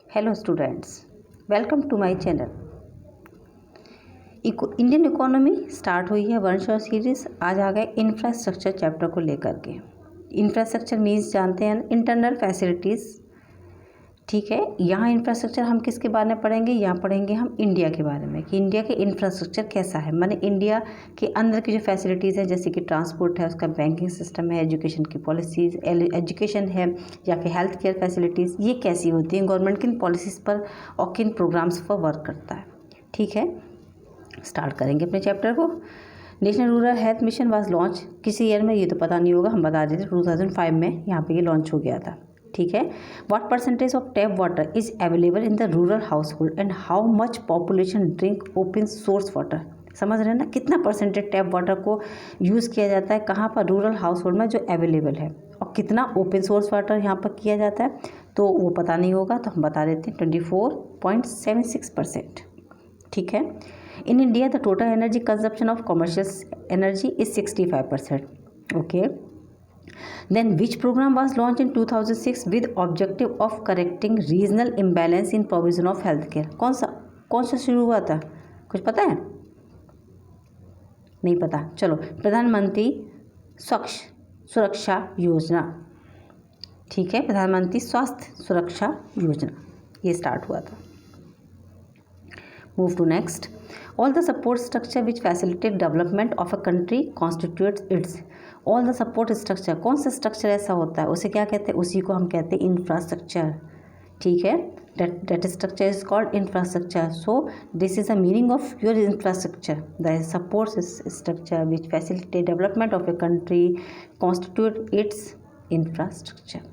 Hello students, welcome to my channel. Indian economy start हुई है one shot series. आज आ गए इंफ्रास्ट्रक्चर चैप्टर को लेकर के। इंफ्रास्ट्रक्चर मीन्स जानते हैं इंटरनल फैसिलिटीज़, ठीक है। यहाँ इंफ्रास्ट्रक्चर हम किसके बारे में पढ़ेंगे, यहाँ पढ़ेंगे हम इंडिया के बारे में कि इंडिया के इंफ्रास्ट्रक्चर कैसा है, माने इंडिया के अंदर की जो फैसिलिटीज़ हैं जैसे कि ट्रांसपोर्ट है, उसका बैंकिंग सिस्टम है, एजुकेशन की पॉलिसीज़, एजुकेशन है या फिर हेल्थ केयर फैसिलिटीज़, ये कैसी होती हैं, गवर्नमेंट किन पॉलिसीज़ पर और किन प्रोग्राम्स पर वर्क करता है। ठीक है, स्टार्ट करेंगे अपने चैप्टर को। National rural health mission was launch किसी ईयर में, ये तो पता नहीं होगा, हम बता देते 2005 में यहाँ पे ये लॉन्च हो गया था। ठीक है। What percentage of tap water is available in the rural house hold and how much population drink open source water. समझ रहे हैं ना, कितना परसेंटेज टैप वाटर को यूज़ किया जाता है कहाँ पर, रूरल हाउस होल्ड में जो अवेलेबल है, और कितना ओपन सोर्स वाटर यहाँ पर किया जाता है, तो वो पता नहीं होगा तो हम बता देते हैं 24.76%। ठीक है। In India the total energy consumption of commercial energy is 65%। Okay. Then which program was launched in 2006 with objective of correcting regional imbalance in provision of healthcare? कौन सा शुरू हुआ था, कुछ पता है? नहीं पता, चलो। प्रधानमंत्री स्वास्थ्य सुरक्षा योजना, ठीक है, प्रधानमंत्री स्वास्थ्य सुरक्षा योजना, ये स्टार्ट हुआ था। Move to next. All the support structure which facilitate development of a country constitutes its. All the support structure, कौन सा स्ट्रक्चर ऐसा होता है, उसे क्या कहते हैं, उसी को हम कहते हैं इंफ्रास्ट्रक्चर। ठीक है, that structure is called infrastructure. So this is the meaning of your infrastructure. The support structure which facilitate development of a country constitute its infrastructure.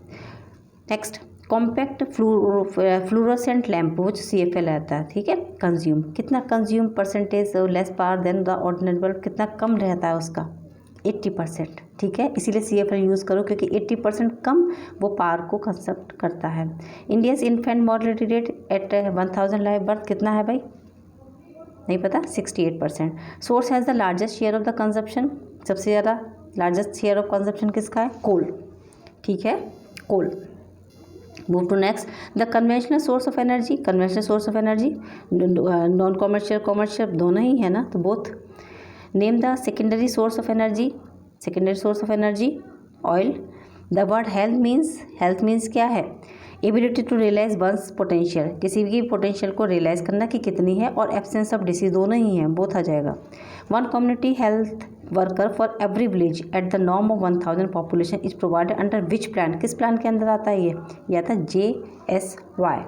Next, compact fluorescent lamp, वो जो CFL आता है, ठीक है। Consume, कितना consume percentage less power than the ordinary bulb, कितना कम रहता है उसका, 80%। ठीक है, इसीलिए CFL यूज़ करो क्योंकि 80% कम वो पावर को कंजप्ट करता है। India's infant mortality rate at 1000 live birth कितना है भाई, नहीं पता, 68%। Source has the largest share of the consumption, सबसे ज़्यादा लार्जेस्ट शेयर ऑफ कंजप्शन किसका है, कोल। ठीक है, कोल। Move to next. The conventional source of energy, conventional source of energy, non commercial, commercial दोनों ही है ना, तो both. Name the secondary source of energy, secondary source of energy, oil. The word health means क्या है, ability to realize one's potential, किसी भी potential को realise करना कि कितनी है, और एब्सेंस ऑफ डिसीज दोनों ही हैं, बोथ आ जाएगा। One community health worker for every village at the norm of 1000 population is provided under which plan, किस प्लान के अंदर आता है ये आता है JSY,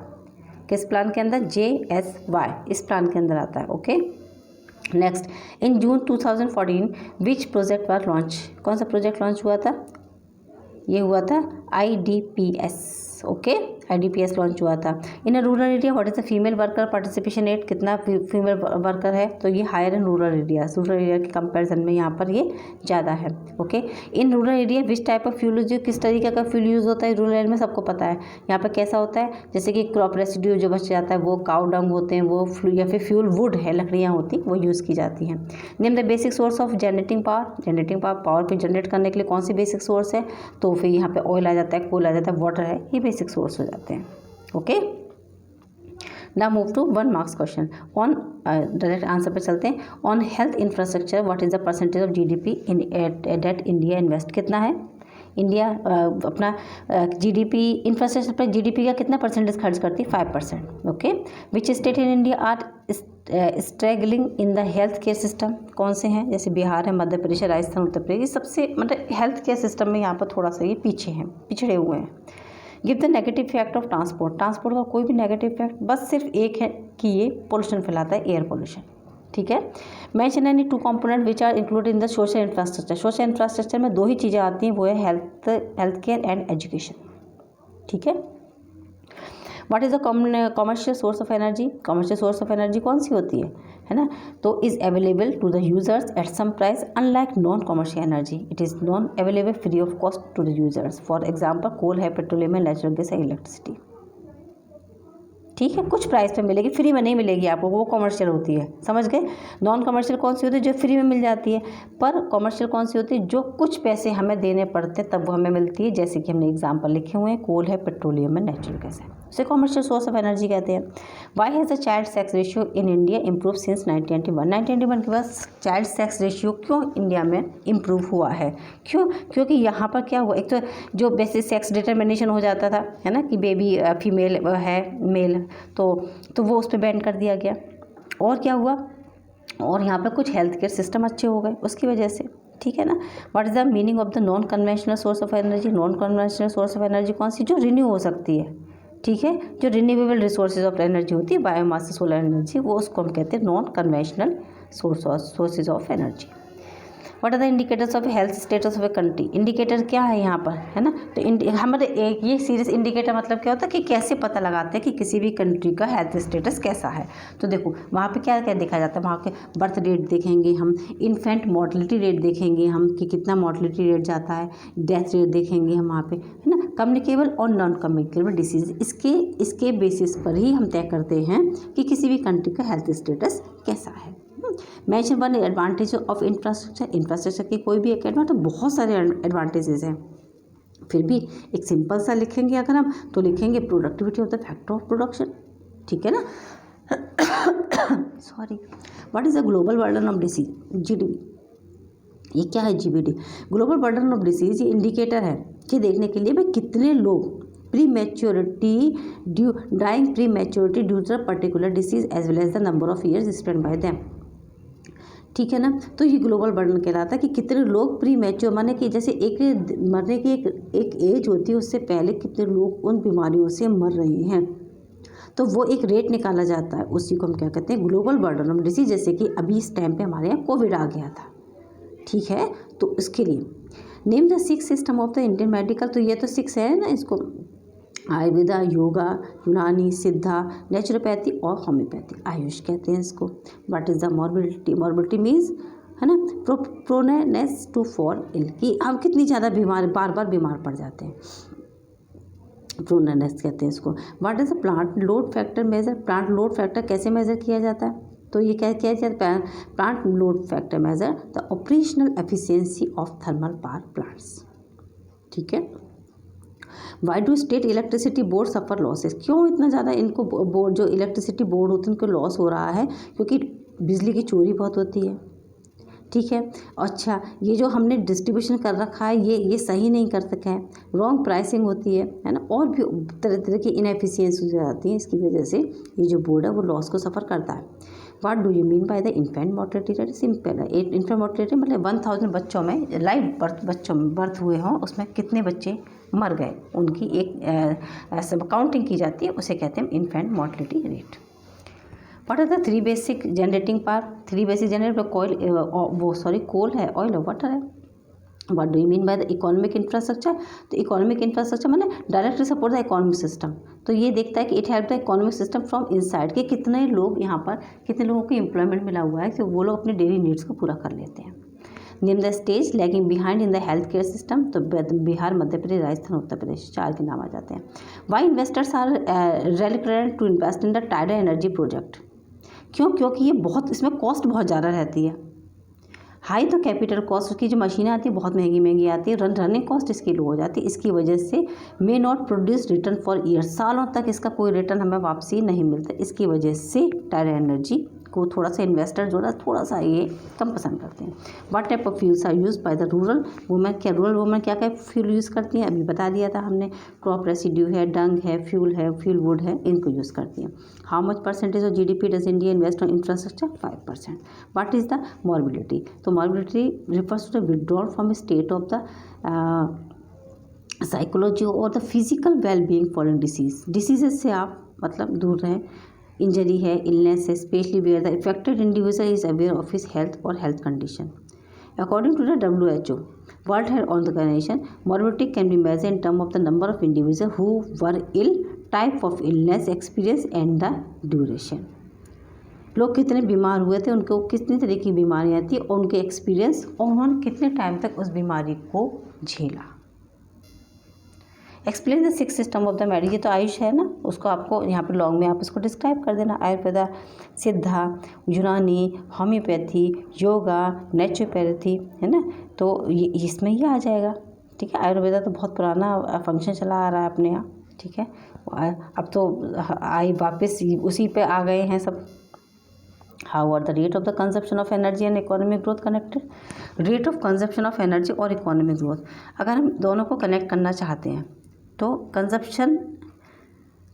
किस प्लान के अंदर, JSY, इस प्लान के अंदर आता है। Okay. Next, in June 2014 which project was launch, कौन सा प्रोजेक्ट लॉन्च हुआ था, ये हुआ था IDPS। ओके, IDPS लॉन्च हुआ था। In a rural area what is the female worker participation rate, कितना फीमेल वर्कर है, तो ये हायर इन रूरल एरिया के कंपैरिजन में यहाँ पर ये ज़्यादा है। Okay. In rural area which type of fuel use, किस तरीके का फ्यूल यूज़ होता है रूरल एरिया में, सबको पता है। यहाँ पर कैसा होता है, जैसे कि क्रॉप रेसिड्यू जो बच जाता है वो काउ डंग होते हैं, वो या फिर फ्यूल वुड है, लकड़ियाँ होती वो यूज़ की जाती हैं। Name the basic source of generating power को जनरेट करने के लिए कौन सी बेसिक सोर्स है, तो फिर यहाँ पे ऑयल आ जाता है, कोल आ जाता है, वाटर है, ये बेसिक सोर्स हो जाते हैं। Okay. Now move to 1 marks question on, direct answer पे चलते हैं। On health infrastructure what is the percentage of GDP in that India invest, कितना है इंडिया अपना GDP इंफ्रास्ट्रक्चर पर GDP का कितना परसेंटेज खर्च करती है, 5%। Okay. Which state in India are struggling in the health care system, कौन से हैं, जैसे बिहार है, मध्य प्रदेश, राजस्थान, उत्तर प्रदेश, ये सबसे मतलब हेल्थ केयर सिस्टम में यहाँ पर थोड़ा सा ये पीछे हैं, पिछड़े हुए हैं। Give the negative effect of transport का कोई भी नेगेटिव इफेक्ट, बस सिर्फ एक है कि ये पोल्यूशन फैलाता है, एयर पोल्यूशन। ठीक है। Mention any 2 component which are included in the social infrastructure, social infrastructure में 2 ही चीज़ें आती हैं, वो है हेल्थ केयर एंड एजुकेशन। ठीक है। What is the commercial source of energy, commercial source of energy कौन सी होती है ना, तो is available to the users at some price unlike non commercial energy, it is non available free of cost to the users. For example coal है, petroleum है, natural gas है, electricity. ठीक है, कुछ प्राइस पे मिलेगी, फ्री में नहीं मिलेगी आपको, वो कमर्शियल होती है, समझ गए। नॉन कमर्शियल कौन सी होती है, जो फ्री में मिल जाती है, पर कमर्शियल कौन सी होती है, जो कुछ पैसे हमें देने पड़ते हैं तब वो हमें मिलती है, जैसे कि हमने एग्जांपल लिखे हुए हैं, कोल है, पेट्रोलियम है, नेचुरल गैस है। उसे कॉमर्शियल सोर्स ऑफ एनर्जी कहते हैं। Why has the child sex ratio in India improve since 1991 के बाद चाइल्ड सेक्स रेशियो क्यों इंडिया में इम्प्रूव हुआ है? क्यों? क्योंकि यहाँ पर क्या हुआ, एक तो जो बेसिक सेक्स डिटर्मिनेशन हो जाता था, है ना, कि बेबी फीमेल है मेल, तो वो उस पर बैन कर दिया गया। और क्या हुआ, और यहाँ पर कुछ हेल्थ केयर सिस्टम अच्छे हो गए उसकी वजह से, ठीक है ना। What is the meaning of the non conventional source of energy? Non conventional source of energy कौन सी? जो रिन्यू हो सकती है, ठीक है, जो रिन्यूएबल रिसोर्सेज ऑफ एनर्जी होती है, बायोमास सोलर एनर्जी, वो उसको हम कहते हैं non conventional sources of energy. What are the indicators of health status of a country? Indicator क्या है यहाँ पर, है ना, तो हमारे एक ये सीरियस इंडिकेटर मतलब क्या होता है कि कैसे पता लगाते हैं कि किसी भी कंट्री का हेल्थ स्टेटस कैसा है। तो देखो वहाँ पे क्या क्या देखा जाता है, वहाँ के बर्थ रेट देखेंगे हम, इन्फेंट मोर्टलिटी रेट देखेंगे हम कि कितना मोर्टलिटी रेट जाता है, डेथ रेट देखेंगे हम वहाँ पे, है ना, कम्युनिकेबल और नॉन कम्युनिकेबल डिसीज, इसके बेसिस पर ही हम तय करते हैं कि किसी भी कंट्री का हेल्थ स्टेटस कैसा है। Mention one advantage of infrastructure की कोई भी एक एडवांटेज, बहुत सारे एडवांटेजेस हैं, फिर भी एक सिंपल सा लिखेंगे अगर हम, तो लिखेंगे productivity of the factor of production, ठीक है ना। Sorry. What is the global burden of disease? GDP। ये क्या है GBD? Global burden of disease ये इंडिकेटर है कि देखने के लिए भाई कितने लोग dying pre maturity due to particular disease as well as the number of years spend by them, ठीक है ना। तो ये ग्लोबल बर्डन कहलाता है कि कितने लोग प्री मैच्योर, माने कि जैसे एक मरने की एक एज होती है, उससे पहले कितने लोग उन बीमारियों से मर रहे हैं, तो वो एक रेट निकाला जाता है, उसी को हम क्या कहते हैं, ग्लोबल बर्डन ऑफ डिसीज। जैसे कि अभी इस टाइम पे हमारे यहाँ कोविड आ गया था, ठीक है, तो इसके लिए name the 6 system of the Indian medical, तो ये तो 6 है ना, इसको आयुर्वेदा, योगा, यूनानी, सिद्धा, नेचुरोपैथी और होम्योपैथी, आयुष कहते हैं इसको। What is the morbidity? Morbidity means, है ना, प्रोनेस टू फॉल इल, कि हम कितनी ज़्यादा बार बार बीमार पड़ जाते हैं, प्रोनेस कहते हैं इसको। What is the plant load factor measure? Plant load factor कैसे मेजर किया जाता है? तो ये क्या किया जाता है? Plant load factor measure the operational efficiency of thermal power plants, ठीक है। Why do state electricity board suffer losses? क्यों इतना ज़्यादा इनको बोर्ड, जो इलेक्ट्रिसिटी बोर्ड होते हैं, उनको लॉस हो रहा है? क्योंकि बिजली की चोरी बहुत होती है, ठीक है। अच्छा, ये जो हमने डिस्ट्रीब्यूशन कर रखा है ये सही नहीं कर सका है, रॉन्ग प्राइसिंग होती है ना, और भी तरह तरह की इनएफिशिएंसी हो जाती है, इसकी वजह से ये जो बोर्ड है वो लॉस को सफ़र करता है। What do you mean by the infant mortality rate? Simple है, इन्फेंट मोर्टेलिटी मतलब 1000 बच्चों में लाइव बच्चों में बर्थ हुए हों, उसमें कितने बच्चे मर गए, उनकी एक काउंटिंग की जाती है, उसे कहते हैं infant mortality rate. What are the 3 basic generating power? 3 basic generator coal है, ऑयल है, वाटर है। What do you mean by the economic infrastructure? तो इकोनॉमिक इंफ्रास्ट्रक्चर मतलब directly support the economic system, तो ये देखता है कि it help the economic system from inside, कि कितने लोग यहाँ पर, कितने लोगों को एम्प्लॉयमेंट मिला हुआ है, तो वो लोग अपने डेली नीड्स को पूरा कर लेते हैं। Name the stage lagging behind in the health care system, तो बिहार, मध्य प्रदेश, राजस्थान, उत्तर प्रदेश, 4 के नाम आ जाते हैं। Why investors are reluctant to invest in the tidal energy project? क्यों? क्योंकि ये बहुत, इसमें कॉस्ट बहुत ज़्यादा रहती है, हाई तो कैपिटल कॉस्ट, उसकी जो मशीनें आती है बहुत महंगी आती है, रनिंग कॉस्ट इसकी लो हो जाती है, इसकी वजह से may not produce return for years, सालों तक इसका कोई रिटर्न हमें वापसी नहीं मिलता, इसकी वजह से टाइडल एनर्जी को थोड़ा सा इन्वेस्टर जो है थोड़ा सा ये कम पसंद करते हैं। What type of fuels are use by the rural women? क्या रूरल वुमेन क्या क्या फ्यूल यूज़ करती हैं? अभी बता दिया था हमने, क्रॉप रेसिड्यू है, डंग है, फ्यूल वुड है, इनको यूज़ करती हैं। How much percentage of GDP does India invest on infrastructure? 5%। What is the morbidity? तो morbidity refers to the withdrawal from state of the psychology और the physical wellbeing following diseases से आप मतलब दूर रहें, इंजरी है, इलनेस है, specially where the affected individual is aware of his health और health condition. According to the WHO world health organization, morbidity can be measured in term of the number of individual who were ill, type of illness experience and the duration. लोग कितने बीमार हुए थे, उनको कितनी तरह की बीमारियाँ थी, और उनके एक्सपीरियंस, और उन्होंने कितने टाइम तक उस बीमारी को झेला। Explain the 6 system of the medicine, ये तो आयुष है ना, उसको आपको यहाँ पर लॉन्ग में आप इसको डिस्क्राइब कर देना। आयुर्वेदा, सिद्धा, यूनानी, होम्योपैथी, योगा, नेचुरोपैथी, है ना, तो ये इसमें ही आ जाएगा, ठीक है। आयुर्वेदा तो बहुत पुराना फंक्शन चला आ रहा है अपने यहाँ, ठीक है। अब तो आई वापस उसी पे आ गए हैं सब। How are the rate of the consumption of energy and economic growth connected? Rate of consumption of energy और इकोनॉमिक ग्रोथ, अगर हम दोनों को कनेक्ट करना चाहते हैं तो कंजप्शन,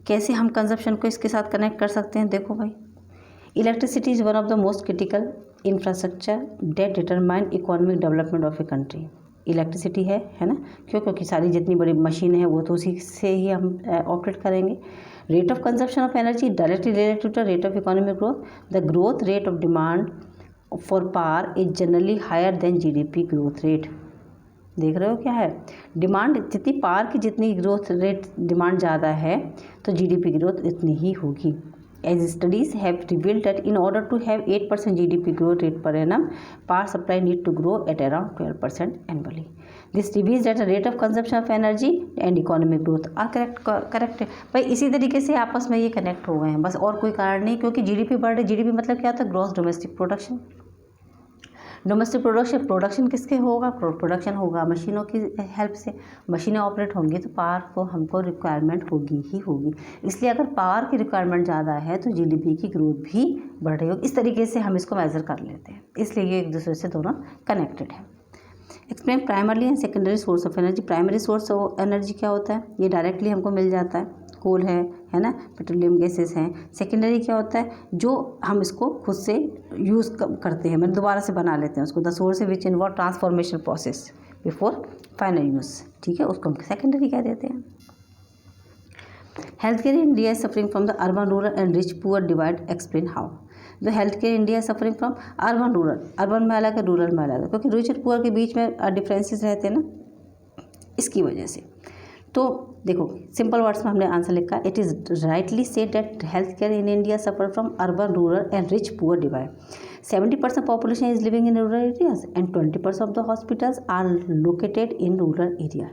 कैसे हम कंजप्शन को इसके साथ कनेक्ट कर सकते हैं? देखो भाई, electricity is one of the most critical infrastructure that determine economic development of a country. Electricity है ना, क्यों? क्योंकि सारी जितनी बड़ी मशीनें हैं वो तो उसी से ही हम ऑपरेट करेंगे। Rate of consumption of energy directly related to the rate of economic growth. The growth rate of demand for power is generally higher than GDP growth rate. देख रहे हो क्या है? डिमांड जितनी, पावर की जितनी ग्रोथ रेट डिमांड ज़्यादा है तो जीडीपी ग्रोथ इतनी ही होगी। As studies have revealed that in order to have 8% GDP growth rate per annum, power supply need to grow at around 12% annually. This reveals that the rate of consumption of energy and economic growth are correct। भाई इसी तरीके से आपस में ये connect हो गए हैं, बस और कोई कारण नहीं, क्योंकि जीडीपी बढ़ रही। जीडीपी मतलब क्या होता है? Gross domestic production. Domestic production किसके होगा? प्रोडक्शन होगा मशीनों की हेल्प से। मशीनें ऑपरेट होंगी तो पावर को हमको रिक्वायरमेंट होगी ही होगी। इसलिए अगर पावर की रिक्वायरमेंट ज़्यादा है तो जीडीपी की ग्रोथ भी बढ़ रही होगी। इस तरीके से हम इसको मेजर कर लेते हैं, इसलिए ये एक दूसरे से दोनों कनेक्टेड है। Explain primary and secondary source of energy. Primary source of energy क्या होता है? ये डायरेक्टली हमको मिल जाता है, कोल है ना, पेट्रोलियम गैसेस हैं। सेकेंडरी क्या होता है? जो हम इसको खुद से यूज़ करते हैं, मतलब दोबारा से बना लेते हैं उसको। The source which involve transformation process before final use, ठीक है, उसको हम सेकेंडरी कह देते हैं। Health care India is suffering from the urban rural and rich poor divide. Explain how. जो health care India is suffering from urban rural, urban में अलग है, रूरल में अलग है, क्योंकि रिच और पुअर के बीच में डिफरेंसेस रहते हैं ना, इसकी वजह से। तो देखो, सिंपल वर्ड्स में हमने आंसर लिखा, it is rightly said that health care in India suffer from urban rural and rich poor divide. 70% population is living in rural areas and 20% of the hospitals are located in rural area.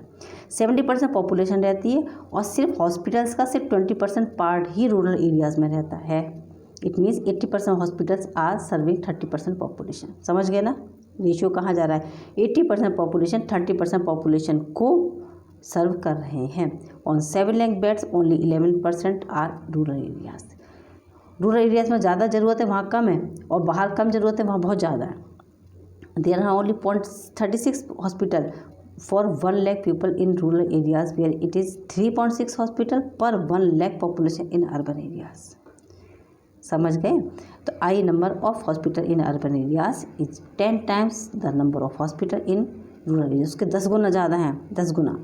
70% population रहती है और सिर्फ hospitals का सिर्फ 20% part ही rural areas में रहता है। It means 80% hospitals are serving 30% population. समझ गए ना रेशियो कहाँ जा रहा है? 80% पॉपुलेशन 30% पॉपुलेशन को सर्व कर रहे हैं। On 7 lakh beds only 11% are rural areas. Rural areas में ज़्यादा ज़रूरत है, वहाँ कम है, और बाहर कम ज़रूरत है, वहाँ बहुत ज़्यादा है। There are only 0.36 hospital for 1 lakh people in rural areas, where it is 3.6 hospital per 1 lakh population in urban areas. समझ गए? तो I number of hospital in urban areas is 10 times the number of hospital in rural areas. उसके 10 गुना ज़्यादा हैं, 10 गुना,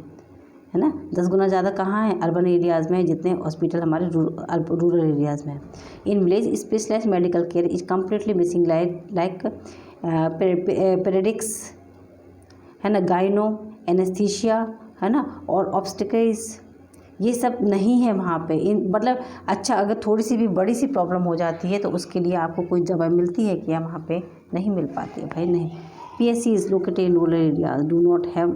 है ना। 10 गुना ज़्यादा कहाँ है? अर्बन एरियाज़ में, जितने हॉस्पिटल हमारे रूरल एरियाज़ में। In village specialized medical care is completely missing, like paedics, है ना, गाइनो, एनेस्थीसिया, है ना, और ऑब्स्टिकल्स, ये सब नहीं है वहाँ पे। मतलब अच्छा, अगर थोड़ी सी भी बड़ी सी प्रॉब्लम हो जाती है तो उसके लिए आपको कोई दवा मिलती है क्या? वहाँ पे नहीं मिल पाती है भाई, नहीं। PSC is located in rural areas do not have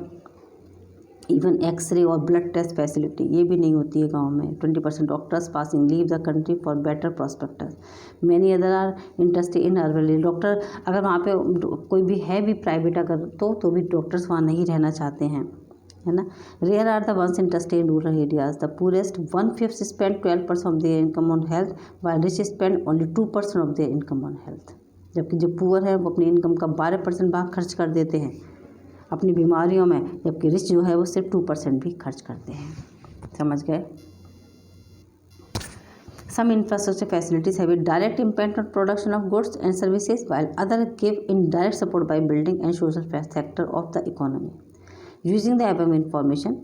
even x-ray और ब्लड टेस्ट फैसिलिटी, ये भी नहीं होती है गांव में। 20% doctors passing leave the country for better prospects. Many other are interested in urban. Doctor अगर वहाँ पे कोई भी है भी प्राइवेट अगर तो भी डॉक्टर्स वहाँ नहीं रहना चाहते हैं, है ना। Rare are the ones interested in rural areas. The poorest 1/5 spend 12% of their income on health, while rich spend only 2% of their income on health. जबकि जो पुअर है वो अपनी इनकम का 12% भाग खर्च कर देते हैं अपनी बीमारियों में, जबकि रिच जो है वो सिर्फ 2% भी खर्च करते हैं। समझ गए? Some infrastructure facilities have a direct impact on production of goods and services, while other give indirect support by building and social sector of the economy. Using the above information,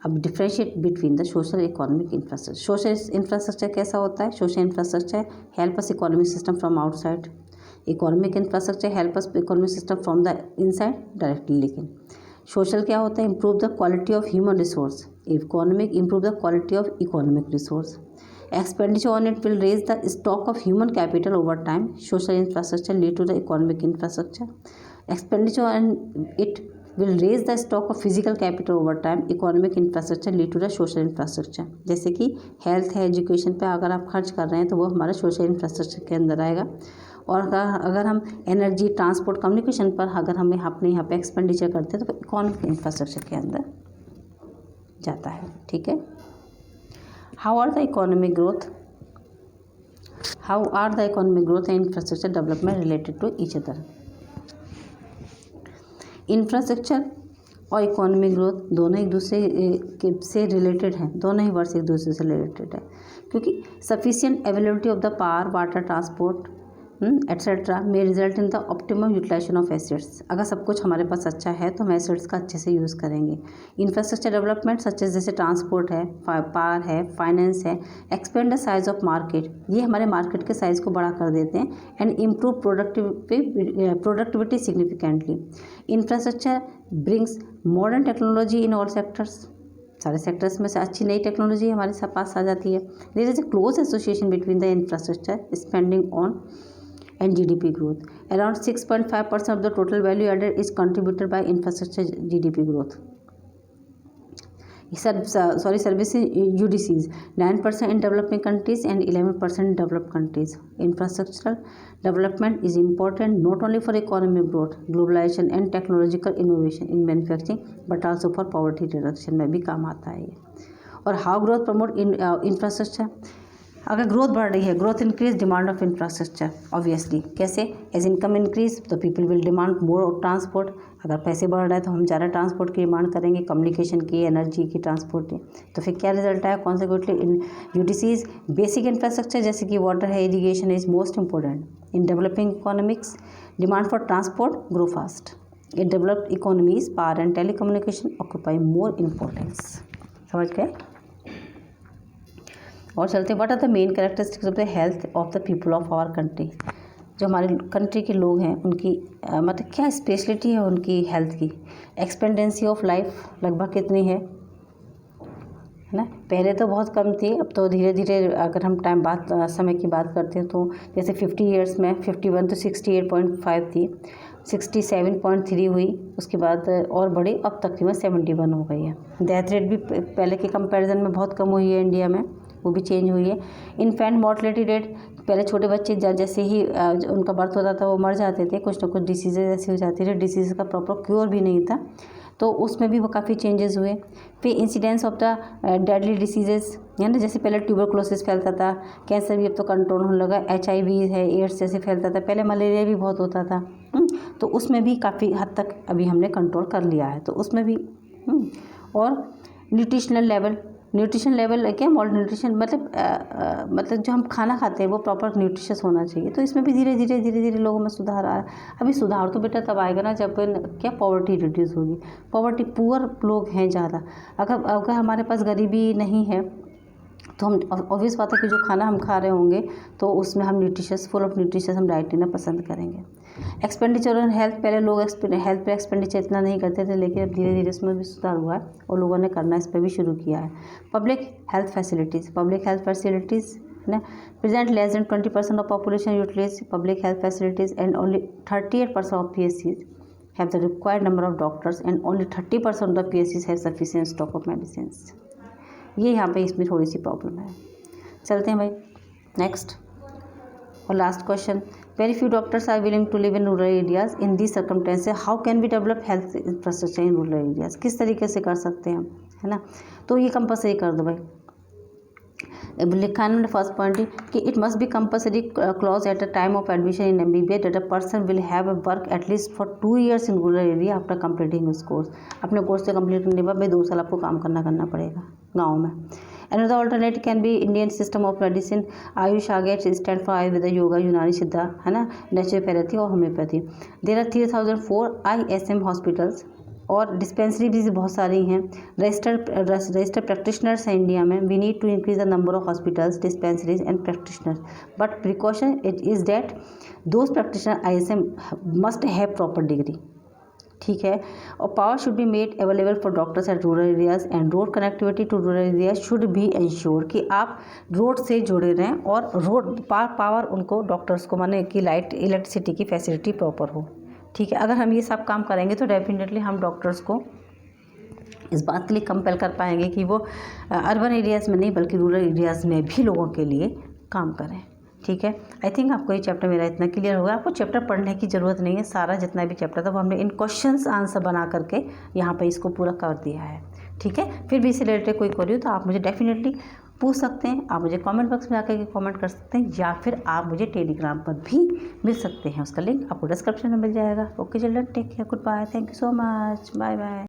अब differentiate between the social economic infrastructure. Social infrastructure कैसा होता है? Social infrastructure help us economic system from outside. Economic infrastructure help us economic system from the inside directly. लेकिन social क्या होता है? Improve the quality of human resource. Economic improve the quality of economic resource. Expenditure on it will raise the stock of human capital over time. Social infrastructure lead to the economic infrastructure. Expenditure on it will raise the stock of physical capital over time. Economic infrastructure lead to the social infrastructure। जैसे कि health है, education पे अगर आप खर्च कर रहे हैं तो वो हमारा सोशल इंफ्रास्ट्रक्चर के अंदर आएगा। और अगर हम एनर्जी, ट्रांसपोर्ट, कम्युनिकेशन पर अगर हमें अपने यहाँ पे एक्सपेंडिचर करते हैं तो इकोनॉमिक इंफ्रास्ट्रक्चर के अंदर जाता है। ठीक है, how are the economic growth and infrastructure development related to each other. Infrastructure और इकोनॉमिक ग्रोथ दोनों एक दूसरे से रिलेटेड हैं, दोनों ही वर्ड्स एक दूसरे से रिलेटेड है, क्योंकि sufficient availability of the power, water, transport etcetera may result in the optimum utilization of assets. अगर सब कुछ हमारे पास अच्छा है तो हम एसेट्स का अच्छे से यूज़ करेंगे। इंफ्रास्ट्रक्चर डेवलपमेंट सच जैसे ट्रांसपोर्ट है, पावर है, फाइनेंस है, expand the size of market, ये हमारे मार्केट के साइज़ को बड़ा कर देते हैं and improve productivity significantly. Infrastructure brings modern technology in all sectors, सारे सेक्टर्स में से अच्छी नई टेक्नोलॉजी हमारे पास आ जाती है। There is a close association between the infrastructure spending on and GDP growth. Around 6.5% of the total value added is contributed by infrastructure GDP growth. Services UDCs 9% in developing countries and 11% in developed countries. Infrastructural development is important not only for economic growth, globalization and technological innovation in manufacturing but also for poverty reduction में भी काम आता है ये। और how growth promote infrastructure, अगर growth बढ़ रही है, growth increase demand of infrastructure obviously. कैसे? As income increase the people will demand more transport. अगर पैसे बढ़ रहे हैं तो हम ज़्यादा ट्रांसपोर्ट की डिमांड करेंगे, कम्युनिकेशन की, एनर्जी की, ट्रांसपोर्ट की। तो फिर क्या रिजल्ट आया? Consequently in UDCs basic infrastructure जैसे कि वाटर है, irrigation is most important in developing economics. Demand for transport grow fast. In developed economies power and telecommunication occupy more importance. समझ गए? और चलते what are the main characteristics of the health of the people of our country. जो हमारे country के लोग हैं उनकी मतलब क्या स्पेशलिटी है उनकी हेल्थ की। एक्सपेंडेंसी ऑफ लाइफ लगभग कितनी है ना? पहले तो बहुत कम थी, अब तो धीरे धीरे अगर हम समय की बात करते हैं तो जैसे 50 ईयर्स में 51 तो 68.5 थी, 67.3 हुई, उसके बाद और बढ़ी, अब तकरीबन 71 हो गई है। डेथ रेट भी पहले के कंपैरिजन में बहुत कम हुई है इंडिया में, वो भी चेंज हुई है। इन्फेंट मॉर्टलिटी रेट, पहले छोटे बच्चे जैसे ही उनका बर्थ होता था वो मर जाते थे, कुछ ना कुछ डिसीजेज ऐसी हो जाती थी, डिसीज़ का प्रॉपर क्योर भी नहीं था, तो उसमें भी वो काफ़ी चेंजेस हुए। फिर incidence of the deadly diseases, है ना, जैसे पहले ट्यूबरकुलोसिस फैलता था, कैंसर भी अब तो कंट्रोल होने लगा, HIV है, एड्स जैसे फैलता था, पहले मलेरिया भी बहुत होता था, तो उसमें भी काफ़ी हद तक अभी हमने कंट्रोल कर लिया है, तो उसमें भी और न्यूट्रिशन लेवल क्या, मॉडर्न न्यूट्रिशन मतलब जो हम खाना खाते हैं वो प्रॉपर न्यूट्रिशियस होना चाहिए, तो इसमें भी धीरे धीरे लोगों में सुधार आ रहा है। अभी सुधार तो बेटा तब आएगा ना जब क्या पॉवर्टी रिड्यूस होगी। पॉवर्टी पुअर लोग हैं ज़्यादा, अगर हमारे पास गरीबी नहीं है तो हम ऑब्वियस बात है कि जो खाना हम खा रहे होंगे तो उसमें हम फुल ऑफ न्यूट्रिशियस हम डाइट लेना पसंद करेंगे। एक्सपेंडिचर ऑन हेल्थ, पहले लोग हेल्थ पे एक्सपेंडिचर इतना नहीं करते थे, लेकिन अब धीरे धीरे इसमें भी सुधार हुआ है और लोगों ने करना इस पर भी शुरू किया है। पब्लिक हेल्थ फैसिलिटीज़ ना, present less than 20% of population utilize public health facilities and only 38% of PSCs have the required number of doctors and only 30% of PSCs have sufficient stock of medicine. ये यहाँ पे इसमें थोड़ी सी problem है। चलते हैं भाई नेक्स्ट और last question. Very few doctors are willing to live in rural areas in this circumstances, how can we develop health infrastructure in rural areas. किस तरीके से कर सकते हैं हम, है ना, तो ये कंपलसरी कर दो भाई। लिखा है मैंने फर्स्ट पॉइंट कि it must be compulsory clause at the time of admission in MBBS that a person will have a work at least for 2 years in rural area after completing his course. अपने course से complete करने के बाद भाई 2 साल आपको काम करना पड़ेगा गाँव में। Another alternative can be Indian system of medicine, Ayush आ गया, stand for आयुर्वेदा, योगा, यूनानी सिद्धा, है ना, नेचुरोपैथी और homeopathy. There are 3004 ISM hospitals और डिस्पेंसरी भी बहुत सारी हैं। रजिस्टर्ड प्रैक्टिशनर्स हैं इंडिया में। We need to increase the number of hospitals, dispensaries and practitioners, but precaution it is that those practitioner ISM must have proper degree, ठीक है। और power should be made available for doctors at rural areas and road connectivity to rural areas should be ensure कि आप road से जुड़े रहें और road power उनको डॉक्टर्स को माने कि लाइट इलेक्ट्रिसिटी की फैसिलिटी प्रॉपर हो, ठीक है। अगर हम ये सब काम करेंगे तो डेफिनेटली हम डॉक्टर्स को इस बात के लिए कंपेल कर पाएंगे कि वो अर्बन एरियाज़ में नहीं बल्कि रूरल एरियाज़ में भी लोगों के लिए काम करें, ठीक है। आई थिंक आपको ये चैप्टर मेरा इतना क्लियर होगा। आपको चैप्टर पढ़ने की ज़रूरत नहीं है, सारा जितना भी चैप्टर था वो हमने इन क्वेश्चंस आंसर बना करके यहाँ पे इसको पूरा कर दिया है, ठीक है। फिर भी इससे रिलेटेड कोई क्वेरी हो तो आप मुझे डेफिनेटली पूछ सकते हैं। आप मुझे कमेंट बॉक्स में आकर के कमेंट कर सकते हैं, या फिर आप मुझे टेलीग्राम पर भी मिल सकते हैं। उसका लिंक आपको डिस्क्रिप्शन में मिल जाएगा। Okay children, take care, good bye, thank you so much, bye bye.